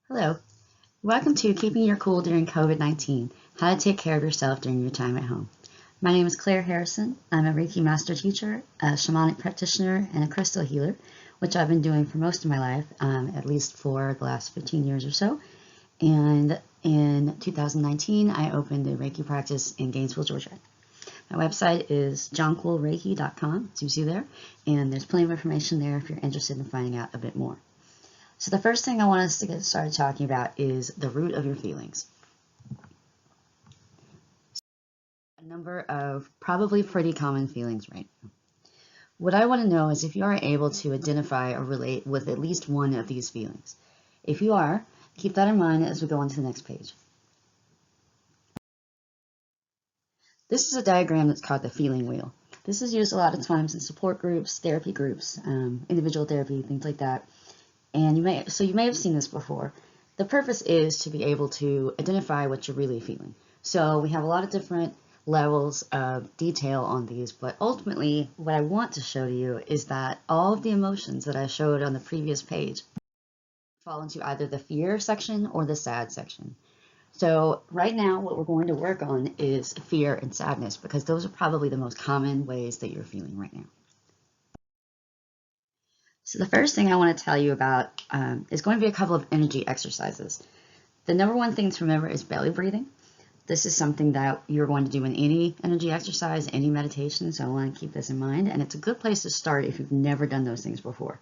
Hello, welcome to Keeping Your Cool During COVID-19, How to Take Care of Yourself During Your Time at Home. My name is Claire Harrison. I'm a Reiki Master Teacher, a shamanic practitioner, and a crystal healer, which I've been doing for most of my life, at least for the last 15 years or so. And in 2019, I opened a Reiki practice in Gainesville, Georgia. My website is johncoolreiki.com, as you see there, and there's plenty of information there if you're interested in finding out a bit more. So the first thing I want us to get started talking about is the root of your feelings. A number of probably pretty common feelings right now. What I want to know is if you are able to identify or relate with at least one of these feelings. If you are, keep that in mind as we go on to the next page. This is a diagram that's called the feeling wheel. This is used a lot of times in support groups, therapy groups, individual therapy, things like that. And you may have seen this before. The purpose is to be able to identify what you're really feeling. So we have a lot of different levels of detail on these, but ultimately what I want to show to you is that all of the emotions that I showed on the previous page fall into either the fear section or the sad section. So right now what we're going to work on is fear and sadness because those are probably the most common ways that you're feeling right now. So the first thing I want to tell you about is going to be a couple of energy exercises. The number one thing to remember is belly breathing. This is something that you're going to do in any energy exercise, any meditation, so I want to keep this in mind. And it's a good place to start if you've never done those things before.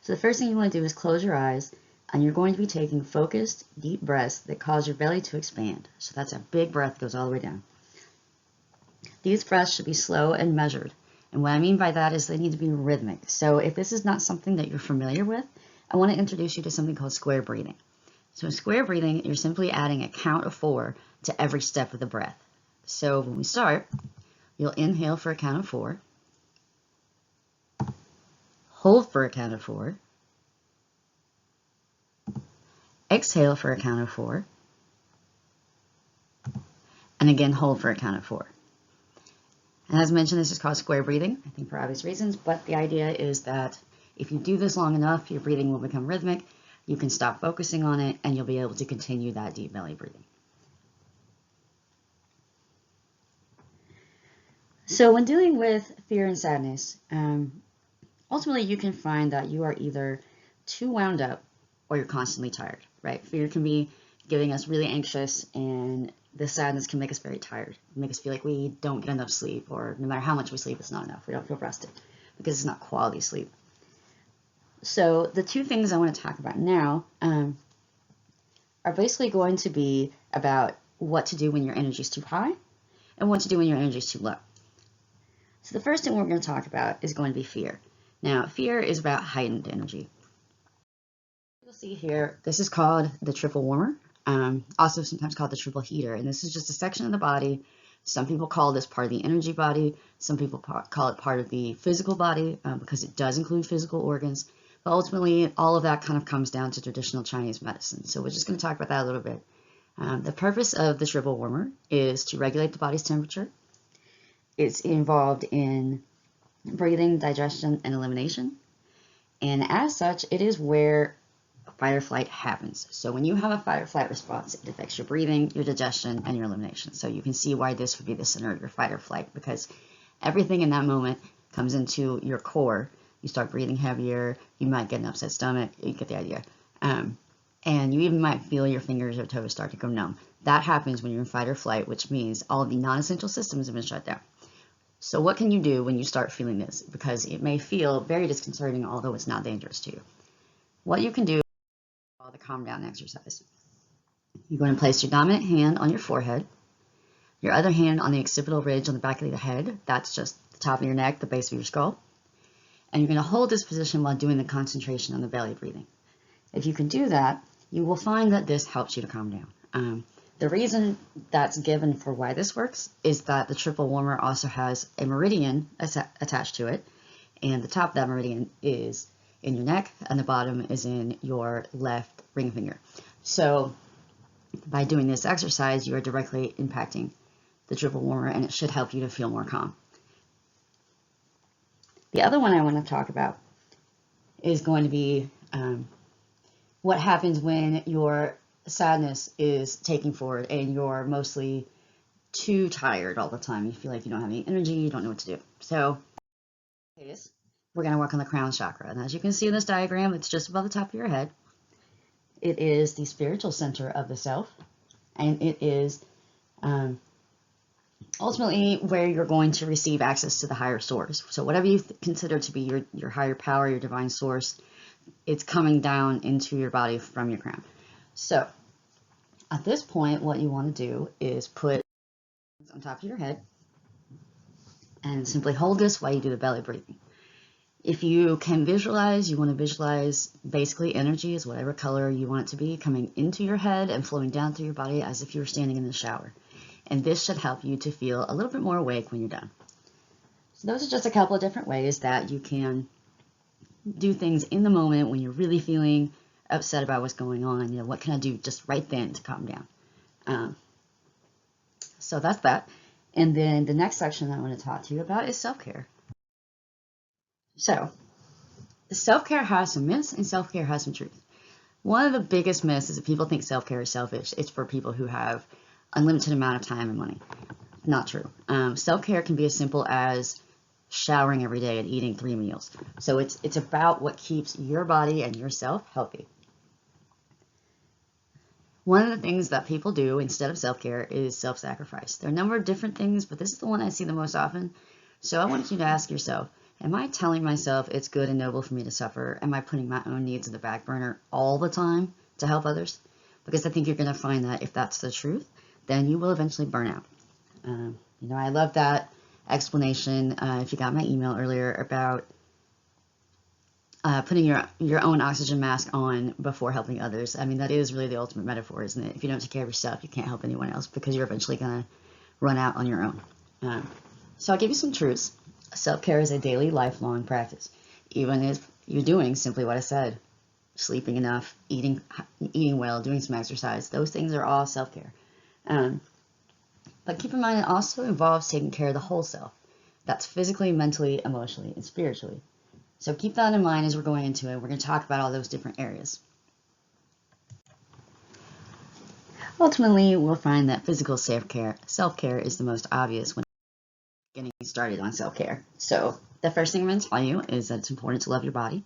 So the first thing you want to do is close your eyes, and you're going to be taking focused, deep breaths that cause your belly to expand. So that's a big breath that goes all the way down. These breaths should be slow and measured. And what I mean by that is they need to be rhythmic. So if this is not something that you're familiar with, I want to introduce you to something called square breathing. So in square breathing, you're simply adding a count of 4 to every step of the breath. So when we start, you'll inhale for a count of 4, hold for a count of 4, exhale for a count of 4, and again hold for a count of 4. And as mentioned, this is called square breathing, I think for obvious reasons, but the idea is that if you do this long enough, your breathing will become rhythmic, you can stop focusing on it, and you'll be able to continue that deep belly breathing. So when dealing with fear and sadness, ultimately you can find that you are either too wound up or you're constantly tired, right? Fear can be giving us really anxious, and the sadness can make us very tired, make us feel like we don't get enough sleep, or no matter how much we sleep, it's not enough. We don't feel rested because it's not quality sleep. So the two things I want to talk about now are basically going to be about what to do when your energy is too high and what to do when your energy is too low. So the first thing we're going to talk about is going to be fear. Now, fear is about heightened energy. You'll see here, this is called the triple warmer, also sometimes called the triple heater, and this is just a section of the body. Some people call this part of the energy body. Some people call it part of the physical body because it does include physical organs. But ultimately, all of that kind of comes down to traditional Chinese medicine. So we're just going to talk about that a little bit. The purpose of the triple warmer is to regulate the body's temperature. It's involved in breathing, digestion, and elimination. And as such, it is where fight or flight happens. So when you have a fight or flight response, it affects your breathing, your digestion, and your elimination. So you can see why this would be the center of your fight or flight, because everything in that moment comes into your core. You start breathing heavier, you might get an upset stomach, you get the idea. And you even might feel your fingers or toes start to go numb. That happens when you're in fight or flight, which means all of the non-essential systems have been shut down. So what can you do when you start feeling this? Because it may feel very disconcerting, although it's not dangerous to you. What you can do is called the calm down exercise. You're going to place your dominant hand on your forehead, your other hand on the occipital ridge on the back of the head. That's just the top of your neck, the base of your skull. And you're going to hold this position while doing the concentration on the belly breathing. If you can do that, you will find that this helps you to calm down. The reason that's given for why this works is that the triple warmer also has a meridian attached to it, and the top of that meridian is in your neck, and the bottom is in your left ring finger. So by doing this exercise, you are directly impacting the triple warmer, and it should help you to feel more calm. The other one I want to talk about is going to be what happens when your sadness is taking forward and you're mostly too tired all the time. You feel like you don't have any energy, you don't know what to do. So we're going to work on the crown chakra. And as you can see in this diagram, it's just above the top of your head. It is the spiritual center of the self, and it is ultimately where you're going to receive access to the higher source. So whatever you consider to be your higher power, your divine source, it's coming down into your body from your crown. So at this point, what you want to do is put on top of your head and simply hold this while you do the belly breathing. If you can visualize, you want to visualize basically energy is whatever color you want it to be coming into your head and flowing down through your body as if you were standing in the shower. And this should help you to feel a little bit more awake when you're done. So those are just a couple of different ways that you can do things in the moment when you're really feeling upset about what's going on. You know, what can I do just right then to calm down? So that's that. And then the next section I want to talk to you about is self-care. So self-care has some myths and self-care has some truth. One of the biggest myths is that people think self-care is selfish. It's for people who have unlimited amount of time and money. Not true. Self-care can be as simple as showering every day and eating 3 meals. So it's about what keeps your body and yourself healthy. One of the things that people do instead of self-care is self-sacrifice. There are a number of different things, but this is the one I see the most often. So I want you to ask yourself, am I telling myself it's good and noble for me to suffer? Am I putting my own needs in the back burner all the time to help others? Because I think you're going to find that if that's the truth, then you will eventually burn out. I love that explanation. If you got my email earlier about putting your own oxygen mask on before helping others. I mean, that is really the ultimate metaphor, isn't it? If you don't take care of yourself, you can't help anyone else because you're eventually going to run out on your own. So I'll give you some truths. Self-care is a daily, lifelong practice. Even if you're doing simply what I said, sleeping enough, eating well, doing some exercise, those things are all self-care. But keep in mind, it also involves taking care of the whole self. That's physically, mentally, emotionally, and spiritually. So keep that in mind as we're going into it. We're going to talk about all those different areas. Ultimately, we'll find that physical self-care is the most obvious when getting started on self-care. So the first thing I'm going to tell you is that it's important to love your body.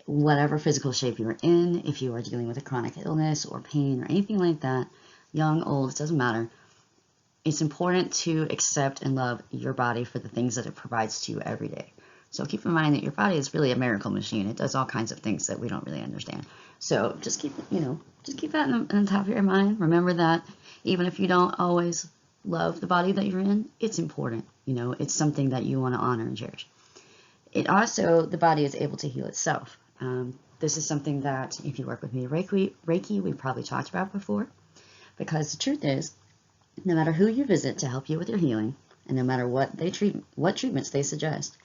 Whatever physical shape you're in, if you are dealing with a chronic illness or pain or anything like that, young, old, it doesn't matter. It's important to accept and love your body for the things that it provides to you every day. So keep in mind that your body is really a miracle machine. It does all kinds of things that we don't really understand. So just keep that in the top of your mind. Remember that even if you don't always love the body that you're in, it's important. It's something that you want to honor and cherish. The body is able to heal itself. This is something that if you work with me, Reiki, we've probably talked about before, because the truth is, no matter who you visit to help you with your healing, and no matter what treatments they suggest,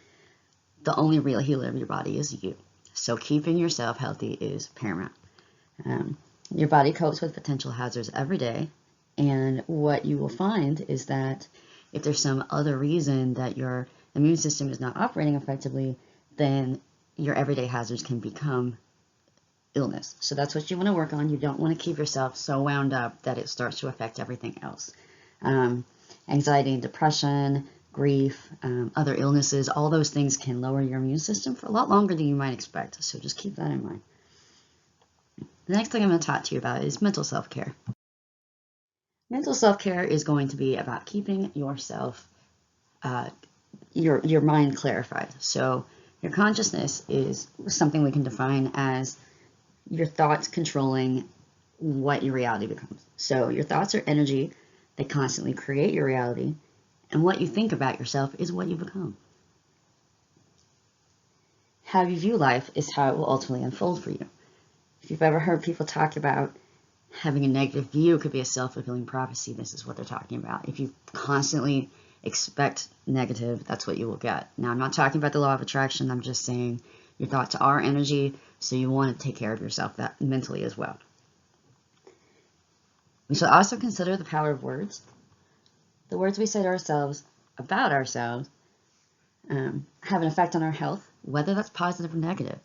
the only real healer of your body is you. So keeping yourself healthy is paramount. Your body copes with potential hazards every day, and what you will find is that if there's some other reason that your immune system is not operating effectively, then your everyday hazards can become illness. So that's what you want to work on. You don't want to keep yourself so wound up that it starts to affect everything else. Anxiety and depression, grief, other illnesses, all those things can lower your immune system for a lot longer than you might expect. So just keep that in mind. The next thing I'm going to talk to you about is mental self-care. Mental self-care is going to be about keeping yourself, your mind clarified. So your consciousness is something we can define as your thoughts controlling what your reality becomes. So your thoughts are energy. They constantly create your reality. And what you think about yourself is what you become. How you view life is how it will ultimately unfold for you. If you've ever heard people talk about having a negative view could be a self-fulfilling prophecy, this is what they're talking about. If you constantly expect negative, that's what you will get. Now, I'm not talking about the law of attraction. I'm just saying your thoughts are energy, so you want to take care of yourself that mentally as well. We should also consider the power of words. The words we say to ourselves about ourselves have an effect on our health, whether that's positive or negative.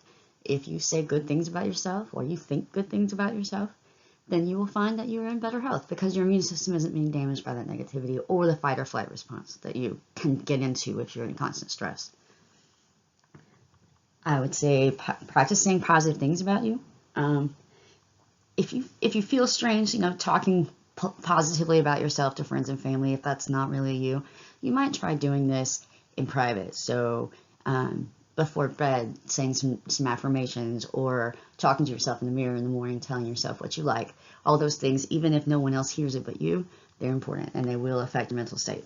If you say good things about yourself or you think good things about yourself, then you will find that you are in better health because your immune system isn't being damaged by that negativity or the fight or flight response that you can get into if you're in constant stress. I would say practicing positive things about you. If you feel strange, talking positively about yourself to friends and family, if that's not really you, you might try doing this in private. So before bed, saying some affirmations or talking to yourself in the mirror in the morning, telling yourself what you like. All those things, even if no one else hears it but you, they're important and they will affect your mental state.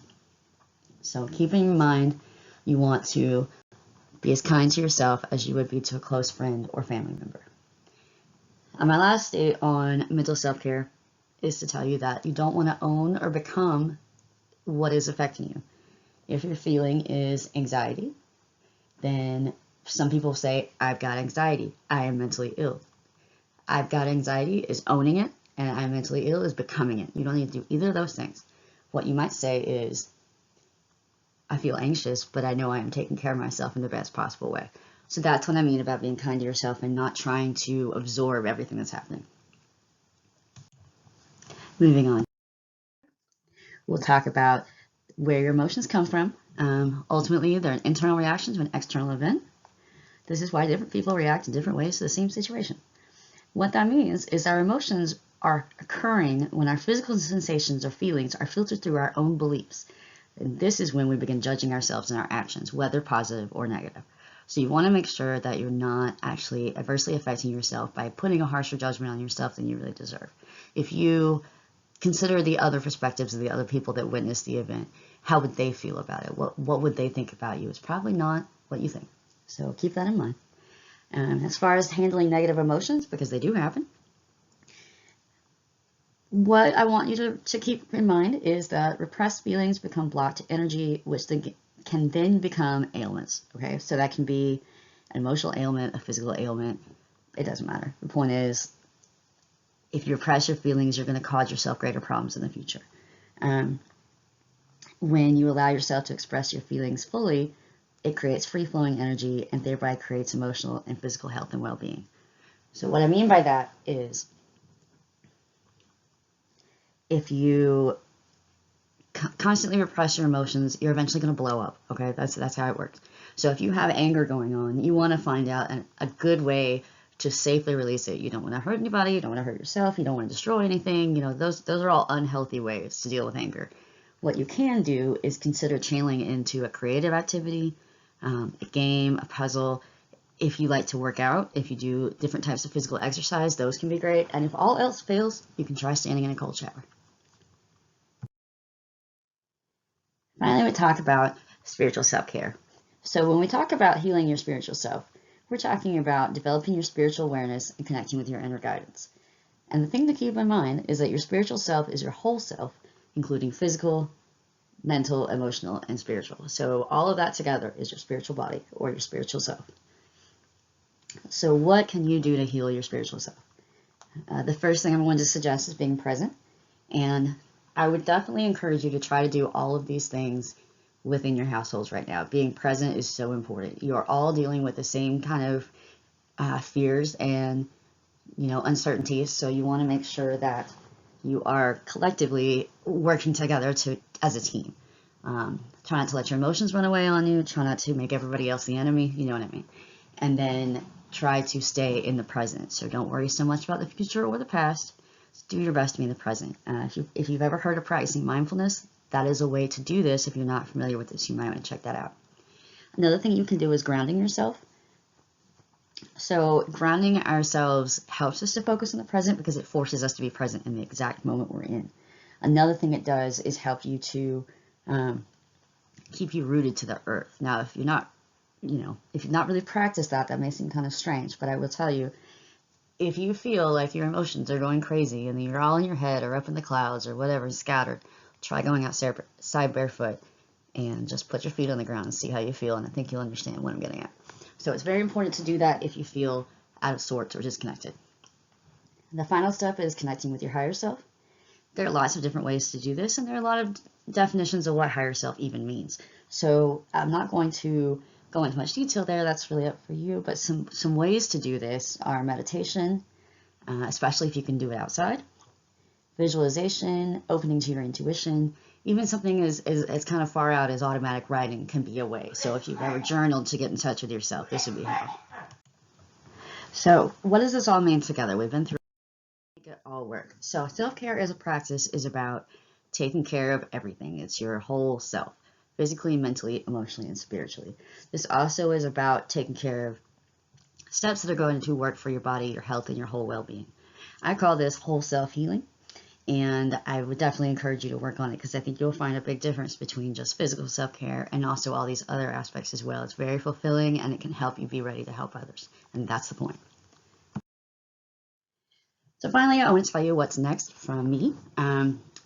So keeping in mind, you want to be as kind to yourself as you would be to a close friend or family member. And my last state on mental self-care is to tell you that you don't want to own or become what is affecting you. If your feeling is anxiety, then some people say, I've got anxiety, I am mentally ill. I've got anxiety is owning it, and I'm mentally ill is becoming it. You don't need to do either of those things. What you might say is, I feel anxious, but I know I am taking care of myself in the best possible way. So that's what I mean about being kind to yourself and not trying to absorb everything that's happening. Moving on. We'll talk about where your emotions come from. Ultimately, they're an internal reaction to an external event. This is why different people react in different ways to the same situation. What that means is our emotions are occurring when our physical sensations or feelings are filtered through our own beliefs. And this is when we begin judging ourselves and our actions, whether positive or negative. So you want to make sure that you're not actually adversely affecting yourself by putting a harsher judgment on yourself than you really deserve. If you consider the other perspectives of the other people that witnessed the event, how would they feel about it? What would they think about you? It's probably not what you think. So keep that in mind. As far as handling negative emotions, because they do happen, what I want you to keep in mind is that repressed feelings become blocked energy, which can then become ailments. Okay, so that can be an emotional ailment, a physical ailment. It doesn't matter. The point is, if you repress your feelings, you're going to cause yourself greater problems in the future. When you allow yourself to express your feelings fully, it creates free-flowing energy and thereby creates emotional and physical health and well-being. So what I mean by that is, if you constantly repress your emotions, you're eventually going to blow up. Okay, that's how it works. So if you have anger going on, you want to find out a good way to safely release it. You don't want to hurt anybody. You don't want to hurt yourself. You don't want to destroy anything. Those are all unhealthy ways to deal with anger. What you can do is consider channeling into a creative activity, a game, a puzzle. If you like to work out, if you do different types of physical exercise, those can be great. And if all else fails, you can try standing in a cold shower. Finally, we talk about spiritual self-care. So when we talk about healing your spiritual self, we're talking about developing your spiritual awareness and connecting with your inner guidance. And the thing to keep in mind is that your spiritual self is your whole self, including physical, mental, emotional, and spiritual. So all of that together is your spiritual body or your spiritual self. So what can you do to heal your spiritual self? The first thing I'm going to suggest is being present. And I would definitely encourage you to try to do all of these things within your households right now. Being present is so important. You are all dealing with the same kind of fears and uncertainties. So you want to make sure that you are collectively working together as a team. Try not to let your emotions run away on you. Try not to make everybody else the enemy. You know what I mean? And then try to stay in the present. So don't worry so much about the future or the past. Just do your best to be in the present. If you've ever heard of practicing mindfulness, that is a way to do this. If you're not familiar with this, you might want to check that out. Another thing you can do is grounding yourself. So grounding ourselves helps us to focus on the present because it forces us to be present in the exact moment we're in. Another thing it does is help you to keep you rooted to the earth. Now, if you've not really practiced that may seem kind of strange, but I will tell you, if you feel like your emotions are going crazy and you're all in your head or up in the clouds or whatever, scattered, try going outside barefoot and just put your feet on the ground and see how you feel, and I think you'll understand what I'm getting at. So it's very important to do that if you feel out of sorts or disconnected. The final step is connecting with your higher self. There are lots of different ways to do this, and there are a lot of definitions of what higher self even means. So I'm not going to go into much detail there. That's really up for you. But some ways to do this are meditation, especially if you can do it outside, visualization, opening to your intuition, even something as kind of far out as automatic writing can be a way. So if you've ever journaled to get in touch with yourself, this would be how. So what does this all mean together? We've been through make it all work. So self-care as a practice is about taking care of everything. It's your whole self, physically, mentally, emotionally, and spiritually. This also is about taking care of steps that are going to work for your body, your health, and your whole well-being. I call this whole self healing, and I would definitely encourage you to work on it because I think you'll find a big difference between just physical self-care and also all these other aspects as well. It's very fulfilling, and it can help you be ready to help others, and that's the point. So finally, I want to tell you what's next from me.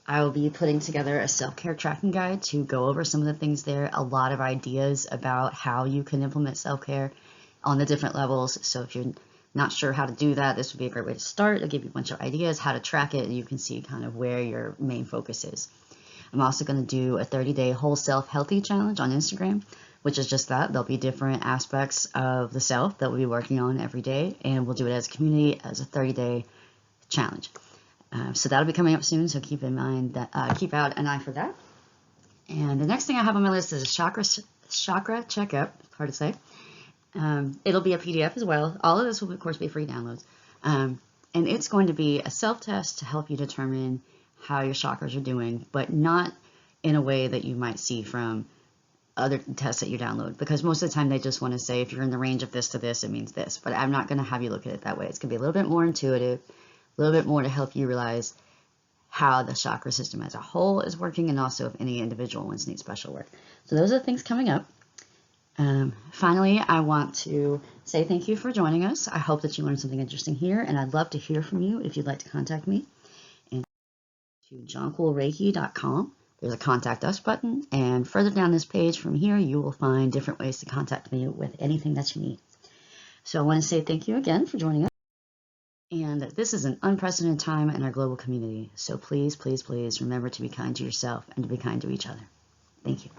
I will be putting together a self-care tracking guide to go over some of the things there, a lot of ideas about how you can implement self-care on the different levels. So if you're not sure how to do that, this would be a great way to start. I'll give you a bunch of ideas how to track it, and you can see kind of where your main focus is. I'm also going to do a 30-day whole self healthy challenge on Instagram, which is just that. There'll be different aspects of the self that we'll be working on every day, and we'll do it as a community as a 30-day challenge. So that'll be coming up soon, so keep in mind that keep out an eye for that. And the next thing I have on my list is a chakra checkup. Hard to say. It'll be a PDF as well. All of this will, of course, be free downloads. And it's going to be a self-test to help you determine how your chakras are doing, but not in a way that you might see from other tests that you download, because most of the time they just want to say if you're in the range of this to this, it means this. But I'm not going to have you look at it that way. It's going to be a little bit more intuitive, a little bit more to help you realize how the chakra system as a whole is working, and also if any individual ones need special work. So those are the things coming up. Finally, I want to say thank you for joining us. I hope that you learned something interesting here, and I'd love to hear from you if you'd like to contact me. And to jonquilreiki.com, there's a contact us button, and further down this page from here, you will find different ways to contact me with anything that you need. So I want to say thank you again for joining us. And this is an unprecedented time in our global community. So please, please, please remember to be kind to yourself and to be kind to each other. Thank you.